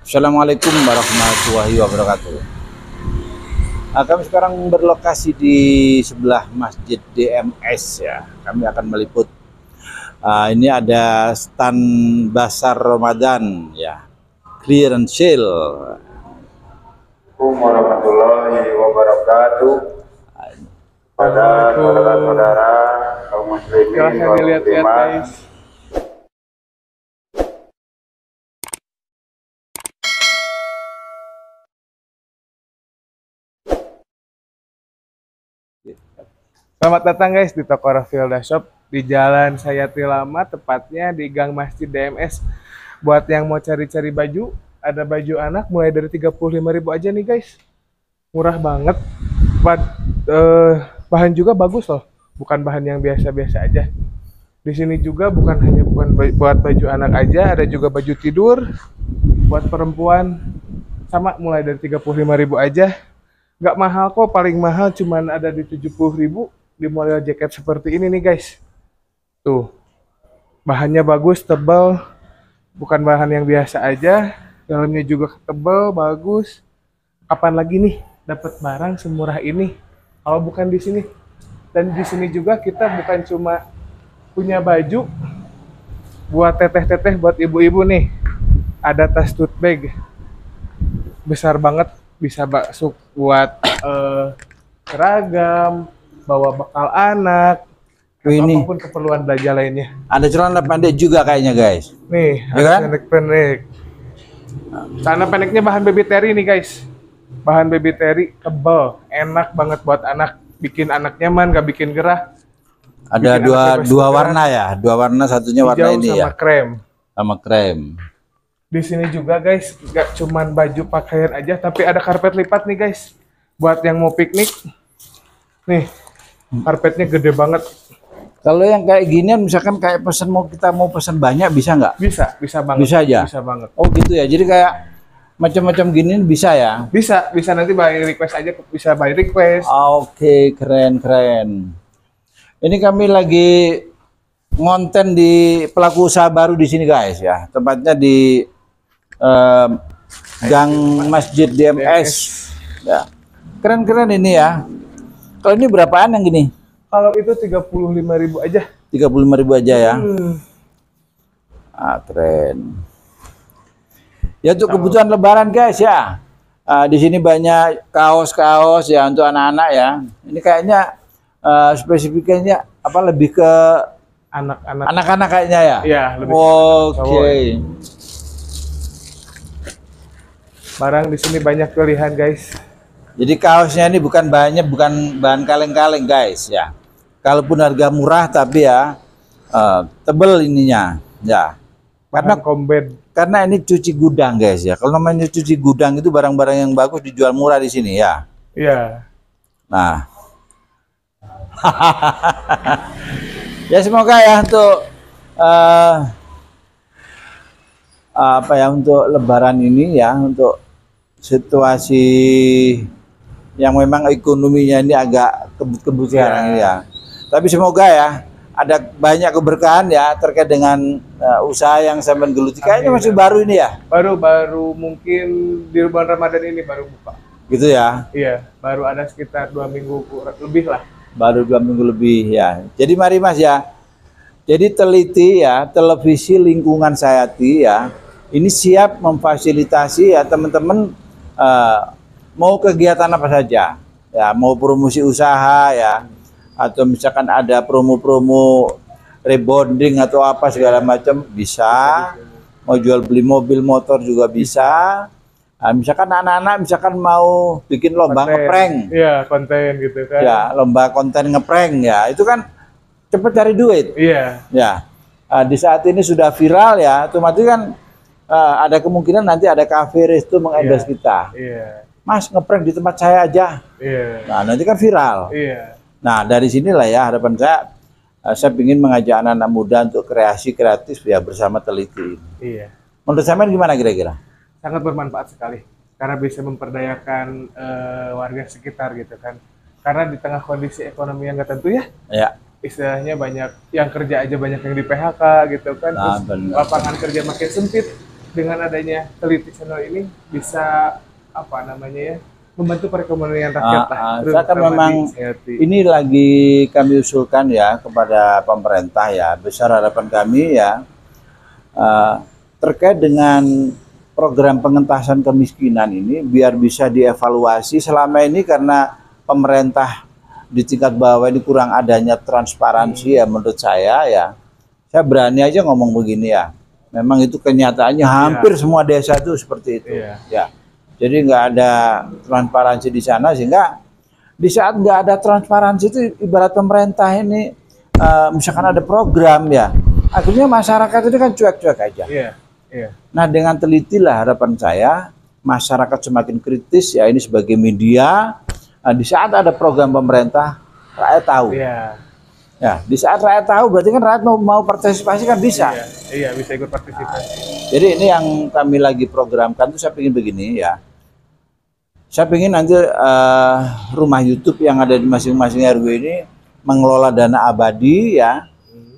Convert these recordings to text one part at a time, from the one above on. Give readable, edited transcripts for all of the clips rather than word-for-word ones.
Assalamualaikum warahmatullahi wabarakatuh. Nah, kami sekarang berlokasi di sebelah Masjid DMS ya. Kami akan meliput. Ini ada stand Pasar Ramadan ya, clearance sale. Assalamualaikum warahmatullahi wabarakatuh. Pada saudara-saudara kaum muslimin wal muslimat. Selamat datang guys di toko Rafilda Shop di Jalan Sayati Lama, tepatnya di Gang Masjid DMS. Buat yang mau cari-cari baju, ada baju anak mulai dari 35.000 aja nih guys. Murah banget. Bahan juga bagus loh, bukan bahan yang biasa-biasa aja. Di sini juga bukan hanya buat baju anak aja, ada juga baju tidur buat perempuan. Sama mulai dari 35.000 aja. Nggak mahal kok, paling mahal cuman ada di 70.000 di model jaket seperti ini nih guys. Tuh, bahannya bagus, tebal, bukan bahan yang biasa aja. Dalamnya juga tebal, bagus. Kapan lagi nih dapat barang semurah ini kalau bukan di sini? Dan di sini juga kita bukan cuma punya baju buat teteh-teteh, buat ibu-ibu nih. Ada tas tote bag besar banget, bisa masuk buat seragam, bawa bekal anak, Ini apapun keperluan belanja lainnya. ada celana pendek juga kayaknya guys. Nih, Ya ada kan? pendek-pendek. Celana pendeknya bahan baby terry nih guys. Bahan baby terry tebal, enak banget buat anak, bikin anak nyaman, gak bikin gerah. Ada Bikin anak dua bebas warna ya, dua warna, satunya warna Hijau ini sama ya, krem. sama krem. Di sini juga guys, gak cuman baju pakaian aja, tapi ada karpet lipat nih guys. Buat yang mau piknik, nih karpetnya gede banget. Kalau yang kayak ginian, misalkan kayak kita mau pesan banyak, bisa nggak? Bisa banget. Bisa aja? Bisa banget. Oh gitu ya, jadi kayak macam-macam ginian bisa ya? Bisa nanti by request aja, bisa by request. Oke, keren. Ini kami lagi ngonten di pelaku usaha baru di sini guys ya, tempatnya di Gang Masjid DMS. Ya, keren ini ya. Kalau ini berapaan yang gini? Kalau itu 35.000 aja. 35.000 aja ya. Keren. Ya untuk kebutuhan lebaran guys ya. Di sini banyak kaos-kaos ya untuk anak-anak ya. Ini kayaknya spesifikasinya apa, lebih ke anak-anak kayaknya ya. Iya, lebih ke Oke. Barang di sini banyak pilihan guys. Jadi kaosnya ini bukan bahan kaleng-kaleng guys ya. Kalaupun harga murah tapi ya tebel ininya ya. Karena ini cuci gudang guys ya. Kalau namanya cuci gudang itu barang-barang yang bagus dijual murah di sini ya. Iya. Nah. Ya semoga ya untuk untuk lebaran ini ya, untuk situasi yang memang ekonominya ini agak kebut-kebut sekarang ini ya. Tapi semoga ya ada banyak keberkahan ya terkait dengan usaha yang sampean geluti. Kayaknya masih baru ini ya. Baru mungkin di bulan Ramadan ini baru buka. Gitu ya. Iya, baru ada sekitar 2 minggu lebih lah. Baru 2 minggu lebih ya. Jadi mari Mas ya. Jadi teliti ya, televisi lingkungan Sayati ya. Ini siap memfasilitasi ya teman-teman mau kegiatan apa saja. Ya, mau promosi usaha ya, atau misalkan ada promo-promo rebonding atau apa segala macam bisa. Mau jual beli mobil motor juga bisa. Misalkan anak-anak misalkan mau bikin lomba ngeprank. Iya, konten gitu kan. Ya, lomba konten ngeprank ya. Itu kan cepet cari duit. Iya. Ya. Di saat ini sudah viral ya, otomatis kan ada kemungkinan nanti ada kafe resto mengendorse kita. Iya. Mas, ngeprank di tempat saya aja. Iya. Nah, nanti kan viral. Iya. Nah, dari sinilah ya harapan saya ingin mengajak anak-anak muda untuk kreasi kreatif ya bersama teliti. Iya. Menurut sampean gimana kira-kira? Sangat bermanfaat sekali karena bisa memperdayakan warga sekitar gitu kan. Karena di tengah kondisi ekonomi yang nggak tentu ya. Ya. Istilahnya banyak yang kerja aja banyak yang di PHK gitu kan. Nah, Terus lapangan kerja makin sempit. dengan adanya Teliti Channel ini bisa apa namanya ya, membantu perekonomian rakyat lah. Saya kan memang ini lagi kami usulkan ya kepada pemerintah ya, besar harapan kami ya terkait dengan program pengentasan kemiskinan ini biar bisa dievaluasi selama ini karena pemerintah di tingkat bawah ini kurang adanya transparansi ya menurut saya ya. Saya berani aja ngomong begini ya. Memang itu kenyataannya hampir semua desa itu seperti itu. Ya. Jadi nggak ada transparansi di sana sehingga di saat nggak ada transparansi itu ibarat pemerintah ini misalkan ada program ya, akhirnya masyarakat itu kan cuek-cuek aja. Nah dengan teliti lah harapan saya masyarakat semakin kritis ya ini sebagai media. Di saat ada program pemerintah rakyat tahu. Ya di saat rakyat tahu berarti kan rakyat mau partisipasi kan bisa. Iya bisa ikut partisipasi. Jadi ini yang kami lagi programkan tuh saya ingin begini ya. Saya ingin nanti rumah YouTube yang ada di masing-masing RW ini mengelola dana abadi ya.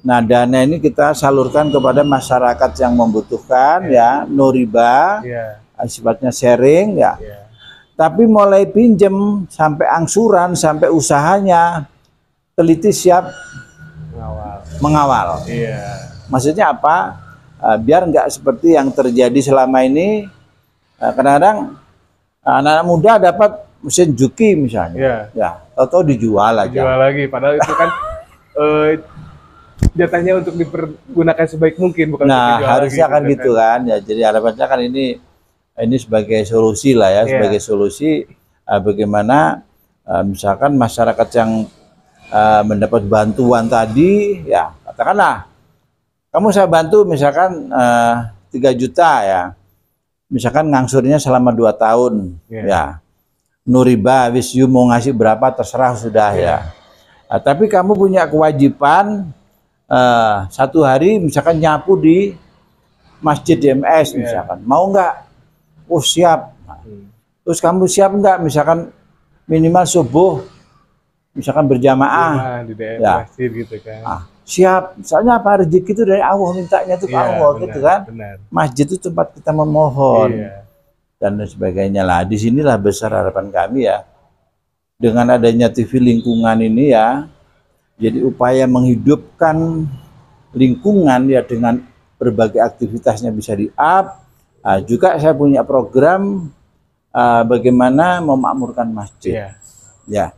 Nah dana ini kita salurkan kepada masyarakat yang membutuhkan ya, no riba, sifatnya sharing ya. Tapi mulai pinjem sampai angsuran sampai usahanya teliti siap mengawal. Maksudnya apa? Biar nggak seperti yang terjadi selama ini. Kadang-kadang anak-anak muda dapat mesin juki misalnya, ya, atau dijual aja. Dijual lagi, padahal itu kan jatahnya untuk dipergunakan sebaik mungkin, bukan. Nah harusnya kan gitu kan, ya. Jadi harapannya kan ini sebagai solusi lah ya, sebagai solusi bagaimana misalkan masyarakat yang mendapat bantuan tadi, ya katakanlah kamu saya bantu misalkan 3 juta ya. Misalkan ngangsurnya selama 2 tahun, ya, nuriba, wis you mau ngasih berapa terserah sudah ya. Nah, tapi kamu punya kewajiban 1 hari misalkan nyapu di masjid DMS misalkan, mau nggak? Oh siap. Terus kamu siap nggak? Misalkan minimal subuh, misalkan berjamaah, di daerah masjid gitu kan. Siap, misalnya apa rezeki itu dari Allah, mintanya itu ke Allah gitu kan. Masjid itu tempat kita memohon dan sebagainya lah. Disinilah besar harapan kami ya. Dengan adanya TV lingkungan ini ya, jadi upaya menghidupkan lingkungan ya dengan berbagai aktivitasnya bisa di-up. Juga saya punya program bagaimana memakmurkan masjid. Ya,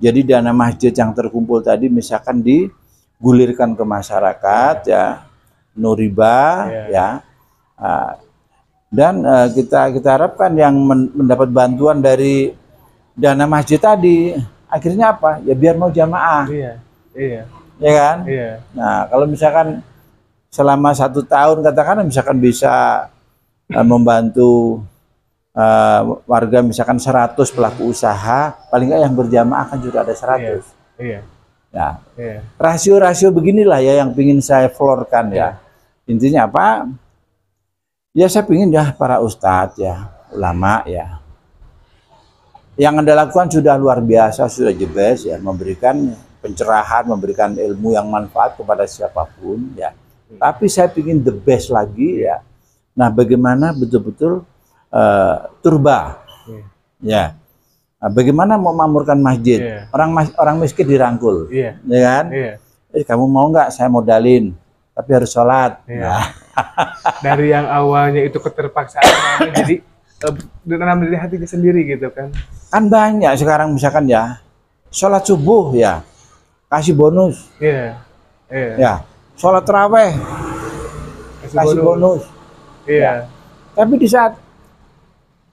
jadi dana masjid yang terkumpul tadi misalkan digulirkan ke masyarakat ya, no riba ya, dan kita harapkan yang mendapat bantuan dari dana masjid tadi akhirnya apa ya biar mau jamaah, ya kan. Nah kalau misalkan selama 1 tahun katakan misalkan bisa membantu warga misalkan 100 pelaku usaha, paling nggak yang berjamaah kan juga ada 100. Nah, rasio-rasio beginilah ya yang ingin saya florkan ya. Intinya apa? Ya saya ingin ya para ustadz ya, ulama ya. Yang Anda lakukan sudah luar biasa, sudah the best ya, memberikan pencerahan, memberikan ilmu yang manfaat kepada siapapun ya. Tapi saya ingin the best lagi ya. Nah, bagaimana betul-betul turba ya. Nah, bagaimana mau memakmurkan masjid? Orang miskin dirangkul, ya kan? Kamu mau nggak saya modalin, tapi harus sholat. Nah. Dari yang awalnya itu keterpaksaan, jadi dalam dari hatinya sendiri gitu kan? Kan banyak sekarang misalkan ya, sholat subuh ya, kasih bonus. Ya, sholat taraweh, kasih bonus. Ya. Tapi di saat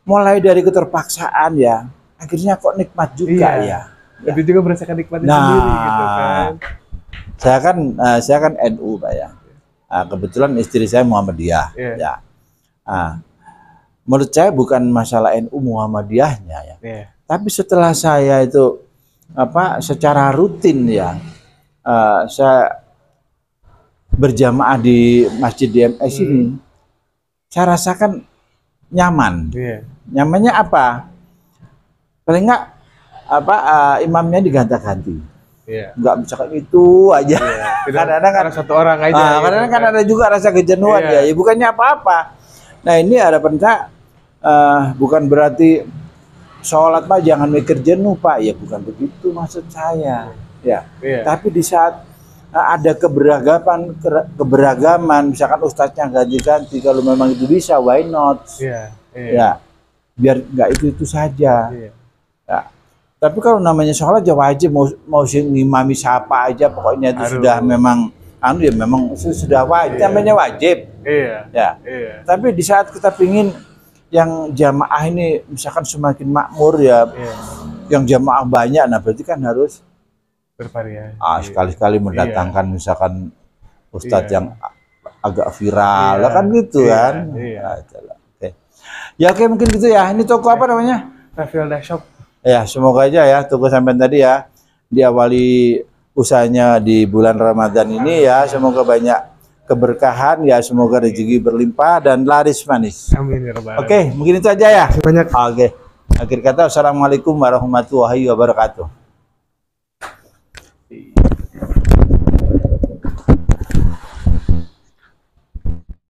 mulai dari keterpaksaan ya, akhirnya kok nikmat juga ya. Jadi juga merasakan nikmatnya sendiri gitu kan. Saya kan NU Pak ya. Kebetulan istri saya Muhammadiyah ya. Menurut saya bukan masalah NU Muhammadiyahnya ya. Tapi setelah saya itu secara rutin ya, saya berjamaah di Masjid DMS ini, saya rasakan nyaman. Nyamannya apa? Paling enggak imamnya diganti-ganti. Enggak misalkan itu aja. Kadang-kadang kan 1 orang aja. Kadang-kadang kan ada juga rasa kejenuhan ya. Bukannya apa-apa. Nah ini harapan saya bukan berarti sholat Pak jangan mikir jenuh Pak, ya bukan begitu maksud saya. Ya, tapi di saat ada keberagaman, misalkan ustadznya ganti-ganti, kalau memang itu bisa, why not? Ya, biar nggak itu saja. Ya. Tapi kalau namanya sholat ya wajib, mau ngimami siapa aja, pokoknya itu sudah memang ya memang sudah wajib, namanya wajib. Tapi di saat kita pingin yang jamaah ini misalkan semakin makmur ya, yang jamaah banyak, nah berarti kan harus bervariasi. Sekali-kali mendatangkan misalkan ustadz yang agak viral, kan gitu kan. Ya oke, mungkin gitu ya. Ini toko apa namanya? Rafilda Shop. Ya, semoga aja ya toko sampai tadi ya diawali usahanya di bulan Ramadan ini ya, semoga banyak keberkahan ya, semoga rezeki berlimpah dan laris manis. Amin ya rabbal alamin. Oke, mungkin itu aja ya. Banyak. Oke. Akhir kata, wassalamualaikum warahmatullahi wabarakatuh.